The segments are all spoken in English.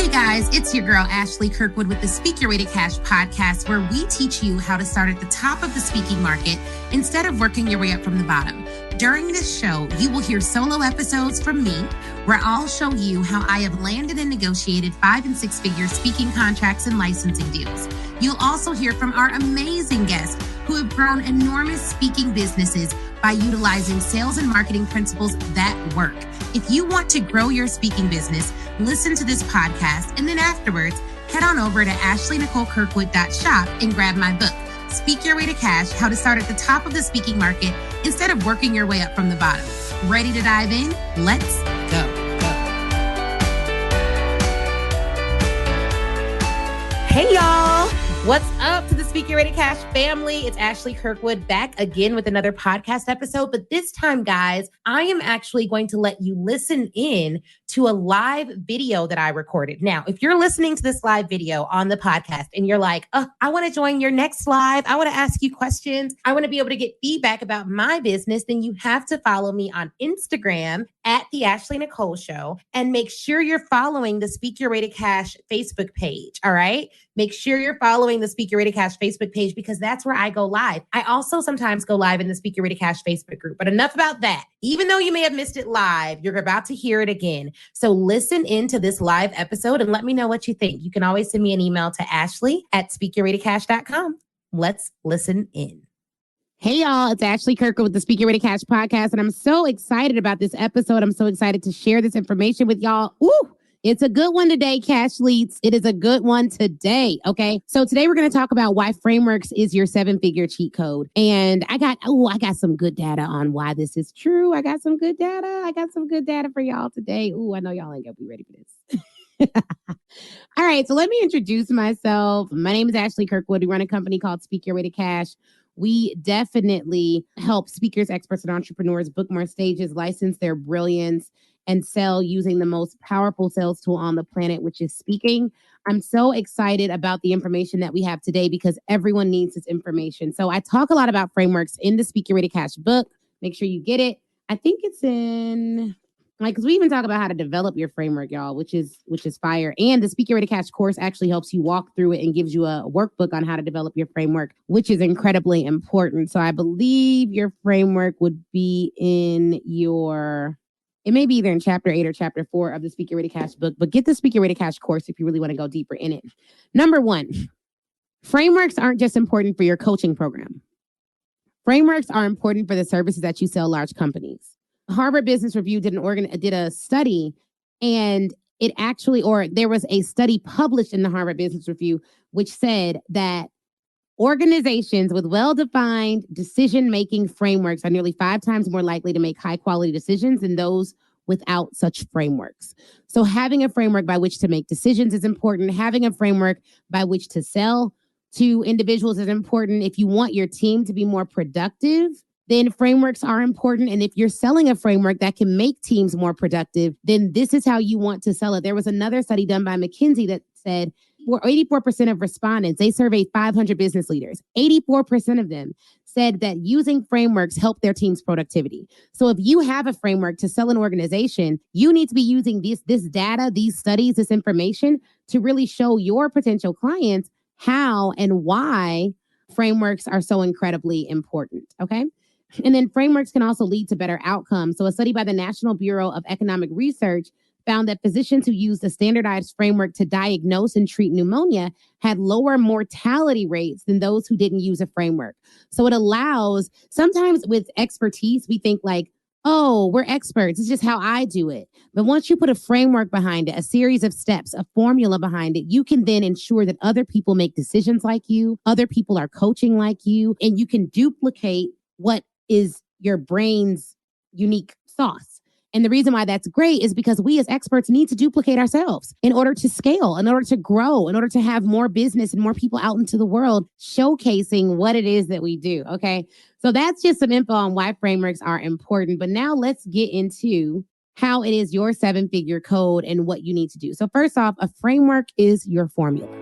Hey guys, it's your girl Ashley Kirkwood with the Speak Your Way to Cash podcast, where we teach you how to start at the top of the speaking market instead of working your way up from the bottom. During this show, you will hear solo episodes from me, where I'll show you how I have landed and negotiated 5- and 6-figure speaking contracts and licensing deals. You'll also hear from our amazing guests who have grown enormous speaking businesses by utilizing sales and marketing principles that work. If you want to grow your speaking business, listen to this podcast, and then afterwards, head on over to ashleynicolekirkwood.shop and grab my book, Speak Your Way to Cash, How to Start at the Top of the Speaking Market instead of working your way up from the bottom. Ready to dive in? Let's go. Hey, y'all. What's up to the Speak Your Way to Cash family? It's Ashley Kirkwood back again with another podcast episode. But this time, guys, I am actually going to let you listen in to a live video that I recorded. Now, if you're listening to this live video on the podcast and you're like, oh, I want to join your next live, I want to ask you questions, I want to be able to get feedback about my business, then you have to follow me on Instagram at The Ashley Nicole Show, and make sure you're following the Speak Your Way to Cash Facebook page, all right? Make sure you're following the Speak Your Way to Cash Facebook page because that's where I go live. I also sometimes go live in the Speak Your Way to Cash Facebook group, but enough about that. Even though you may have missed it live, you're about to hear it again. So listen into this live episode and let me know what you think. You can always send me an email to ashley@speakyourwaytocash.com. Let's listen in. Hey, y'all, it's Ashley Kirkwood with the Speak Your Way to Cash podcast, and I'm so excited about this episode. I'm so excited to share this information with y'all. Ooh, it's a good one today, Cash Leads. It is a good one today, okay? So today we're going to talk about why Frameworks is your 7-figure cheat code. And I got some good data on why this is true. I got some good data for y'all today. Ooh, I know y'all ain't going to be ready for this. All right, so let me introduce myself. My name is Ashley Kirkwood. We run a company called Speak Your Way to Cash. We definitely help speakers, experts, and entrepreneurs book more stages, license their brilliance, and sell using the most powerful sales tool on the planet, which is speaking. I'm so excited about the information that we have today because everyone needs this information. So I talk a lot about frameworks in the Speak Your Way to Cash book. Make sure you get it. I think it's in... because we even talk about how to develop your framework, y'all, which is fire. And the Speak Your Way to Cash course actually helps you walk through it and gives you a workbook on how to develop your framework, which is incredibly important. So I believe your framework would be it may be either in chapter 8 or chapter 4 of the Speak Your Way to Cash book, but get the Speak Your Way to Cash course if you really want to go deeper in it. Number 1, frameworks aren't just important for your coaching program. Frameworks are important for the services that you sell large companies. Harvard Business Review did a study, and there was a study published in the Harvard Business Review, which said that organizations with well-defined decision-making frameworks are nearly 5 times more likely to make high-quality decisions than those without such frameworks. So having a framework by which to make decisions is important. Having a framework by which to sell to individuals is important. If you want your team to be more productive, then frameworks are important. And if you're selling a framework that can make teams more productive, then this is how you want to sell it. There was another study done by McKinsey that said 84% of respondents, they surveyed 500 business leaders. 84% of them said that using frameworks help their team's productivity. So if you have a framework to sell an organization, you need to be using this data, these studies, this information to really show your potential clients how and why frameworks are so incredibly important, okay? And then frameworks can also lead to better outcomes. So a study by the National Bureau of Economic Research found that physicians who used a standardized framework to diagnose and treat pneumonia had lower mortality rates than those who didn't use a framework. So it allows, sometimes with expertise, we think like, oh, we're experts. It's just how I do it. But once you put a framework behind it, a series of steps, a formula behind it, you can then ensure that other people make decisions like you, other people are coaching like you, and you can duplicate what is your brain's unique sauce. And the reason why that's great is because we as experts need to duplicate ourselves in order to scale, in order to grow, in order to have more business and more people out into the world showcasing what it is that we do. Okay. So that's just some info on why frameworks are important. But now let's get into how it is your 7-figure code and what you need to do. So first off, a framework is your formula.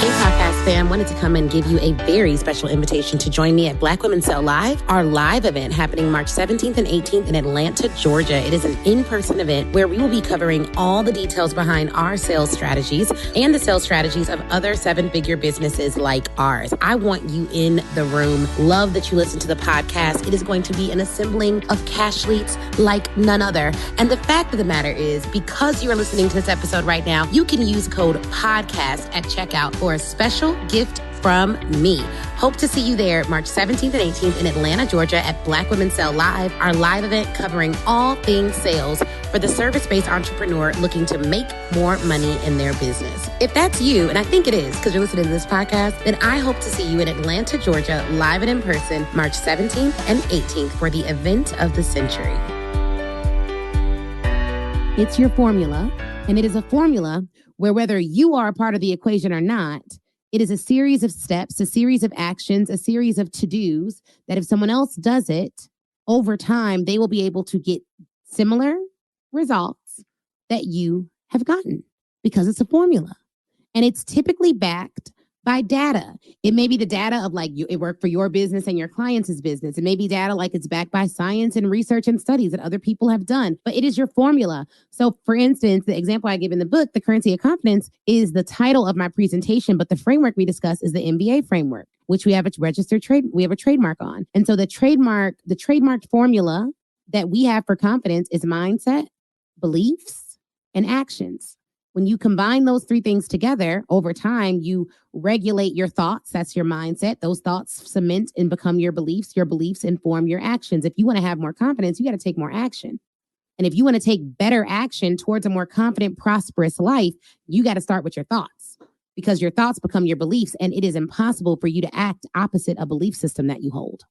A podcast fam, wanted to come and give you a very special invitation to join me at Black Women Sell Live, our live event happening March 17th and 18th in Atlanta, Georgia. It is an in-person event where we will be covering all the details behind our sales strategies and the sales strategies of other seven-figure businesses like ours. I want you in the room. Love that you listen to the podcast. It is going to be an assembling of cash leads like none other. And the fact of the matter is, because you are listening to this episode right now, you can use code PODCAST at checkout for a special gift from me. Hope to see you there March 17th and 18th in Atlanta, Georgia at Black Women Sell Live, our live event covering all things sales for the service-based entrepreneur looking to make more money in their business. If that's you, and I think it is because you're listening to this podcast, then I hope to see you in Atlanta, Georgia, live and in person, March 17th and 18th for the event of the century. It's your formula, and it is a formula where whether you are a part of the equation or not, it is a series of steps, a series of actions, a series of to-dos that if someone else does it, over time, they will be able to get similar results that you have gotten because it's a formula. And it's typically backed by data. It may be the data of like it worked for your business and your clients' business. It may be data like it's backed by science and research and studies that other people have done, but it is your formula. So for instance, the example I give in the book, The Currency of Confidence, is the title of my presentation, but the framework we discuss is the MBA framework, which we have a registered we have a trademark on. And so the trademarked formula that we have for confidence is mindset, beliefs, and actions. When you combine those three things together, over time, you regulate your thoughts. That's your mindset. Those thoughts cement and become your beliefs. Your beliefs inform your actions. If you want to have more confidence, you got to take more action. And if you want to take better action towards a more confident, prosperous life, you got to start with your thoughts because your thoughts become your beliefs. And it is impossible for you to act opposite a belief system that you hold.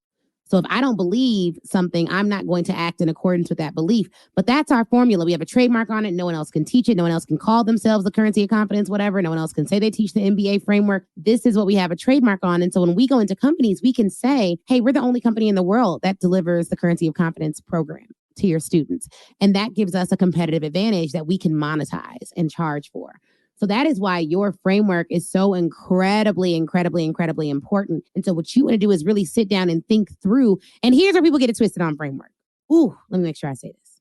So if I don't believe something, I'm not going to act in accordance with that belief. But that's our formula. We have a trademark on it. No one else can teach it. No one else can call themselves the currency of confidence, whatever. No one else can say they teach the MBA framework. This is what we have a trademark on. And so when we go into companies, we can say, hey, we're the only company in the world that delivers the currency of confidence program to your students. And that gives us a competitive advantage that we can monetize and charge for. So that is why your framework is so incredibly important. And so what you want to do is really sit down and think through. And here's where people get it twisted on framework. Ooh, let me make sure I say this.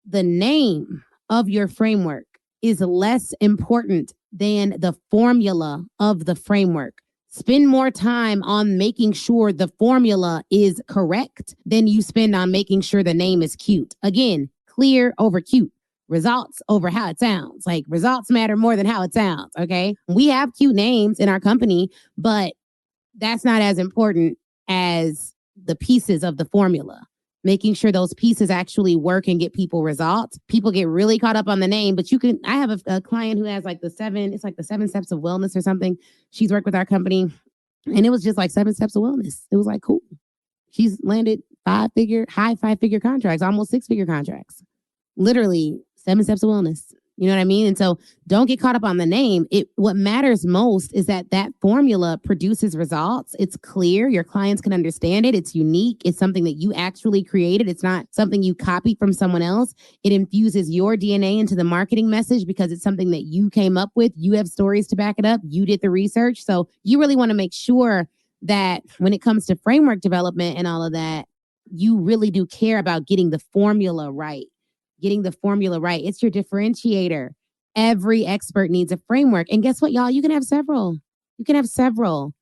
The name of your framework is less important than the formula of the framework. Spend more time on making sure the formula is correct than you spend on making sure the name is cute. Again, clear over cute. Results over how it sounds. Like results matter more than how it sounds. Okay. We have cute names in our company, but that's not as important as the pieces of the formula. Making sure those pieces actually work and get people results. People get really caught up on the name, but I have a client who has like the 7 steps of wellness or something. She's worked with our company and it was just like 7 steps of wellness. It was like, cool. She's landed high 5-figure contracts, almost 6-figure contracts. Literally 7 steps of wellness. You know what I mean? And so don't get caught up on the name. What matters most is that formula produces results. It's clear. Your clients can understand it. It's unique. It's something that you actually created. It's not something you copied from someone else. It infuses your DNA into the marketing message because it's something that you came up with. You have stories to back it up. You did the research. So you really want to make sure that when it comes to framework development and all of that, you really do care about getting the formula right. Getting the formula right. It's your differentiator. Every expert needs a framework. And guess what, y'all? You can have several. You can have several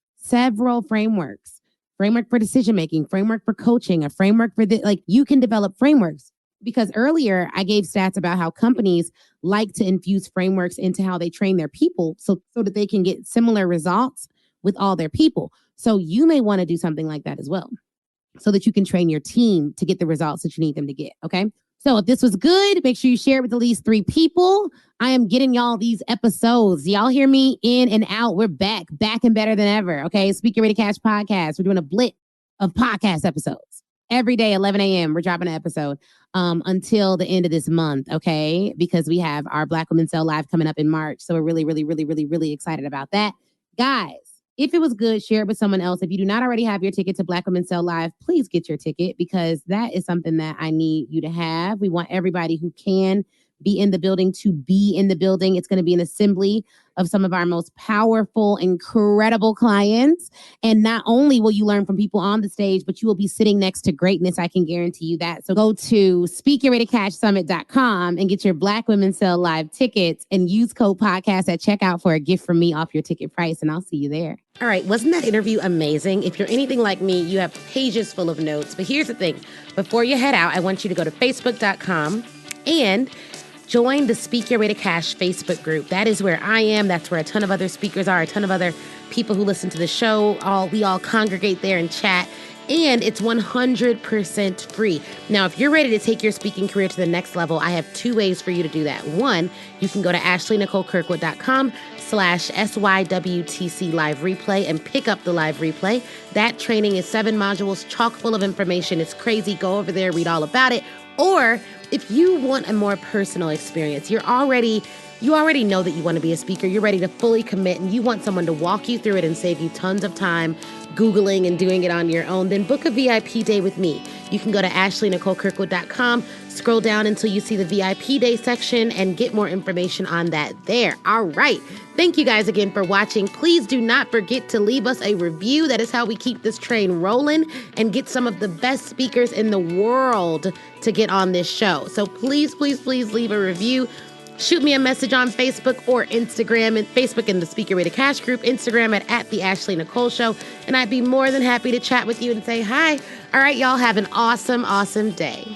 frameworks. Framework for decision-making, framework for coaching, a framework for you can develop frameworks. Because earlier I gave stats about how companies like to infuse frameworks into how they train their people so that they can get similar results with all their people. So you may want to do something like that as well so that you can train your team to get the results that you need them to get. Okay. So if this was good, make sure you share it with at least 3 people. I am getting y'all these episodes. Y'all hear me in and out. We're back and better than ever. Okay. Speak Your Way to Cash podcast. We're doing a blitz of podcast episodes. Every day, 11 a.m., we're dropping an episode until the end of this month. Okay. Because we have our Black Women Sell Live coming up in March. So we're really excited about that. Guys, if it was good, share it with someone else. If you do not already have your ticket to Black Women Sell Live, please get your ticket because that is something that I need you to have. We want everybody who can be in the building to be in the building. It's going to be an assembly of some of our most powerful, incredible clients. And not only will you learn from people on the stage, but you will be sitting next to greatness. I can guarantee you that. So go to speakyourreadycashsummit.com and get your Black Women Sell Live tickets and use code podcast at checkout for a gift from me off your ticket price. And I'll see you there. All right. Wasn't that interview amazing? If you're anything like me, you have pages full of notes. But here's the thing. Before you head out, I want you to go to facebook.com and join the Speak Your Way to Cash Facebook group. That is where I am. That's where a ton of other speakers are, a ton of other people who listen to the show. We all congregate there and chat. And it's 100% free. Now, if you're ready to take your speaking career to the next level, I have 2 ways for you to do that. One, you can go to ashleynicolekirkwood.com/SYWTC live replay and pick up the live replay. That training is 7 modules, chock full of information. It's crazy. Go over there, read all about it. Or if you want a more personal experience, you already know that you want to be a speaker. You're ready to fully commit and you want someone to walk you through it and save you tons of time Googling and doing it on your own, then book a VIP day with me. You can go to ashleynicolekirkwood.com, scroll down until you see the VIP day section and get more information on that there. All right. Thank you guys again for watching. Please do not forget to leave us a review. That is how we keep this train rolling and get some of the best speakers in the world to get on this show. So please, please, please leave a review. Shoot me a message on Facebook or Instagram, and Facebook in the Speak Your Way to Cash group, Instagram at the Ashley Nicole Show. And I'd be more than happy to chat with you and say hi. All right, y'all have an awesome, awesome day.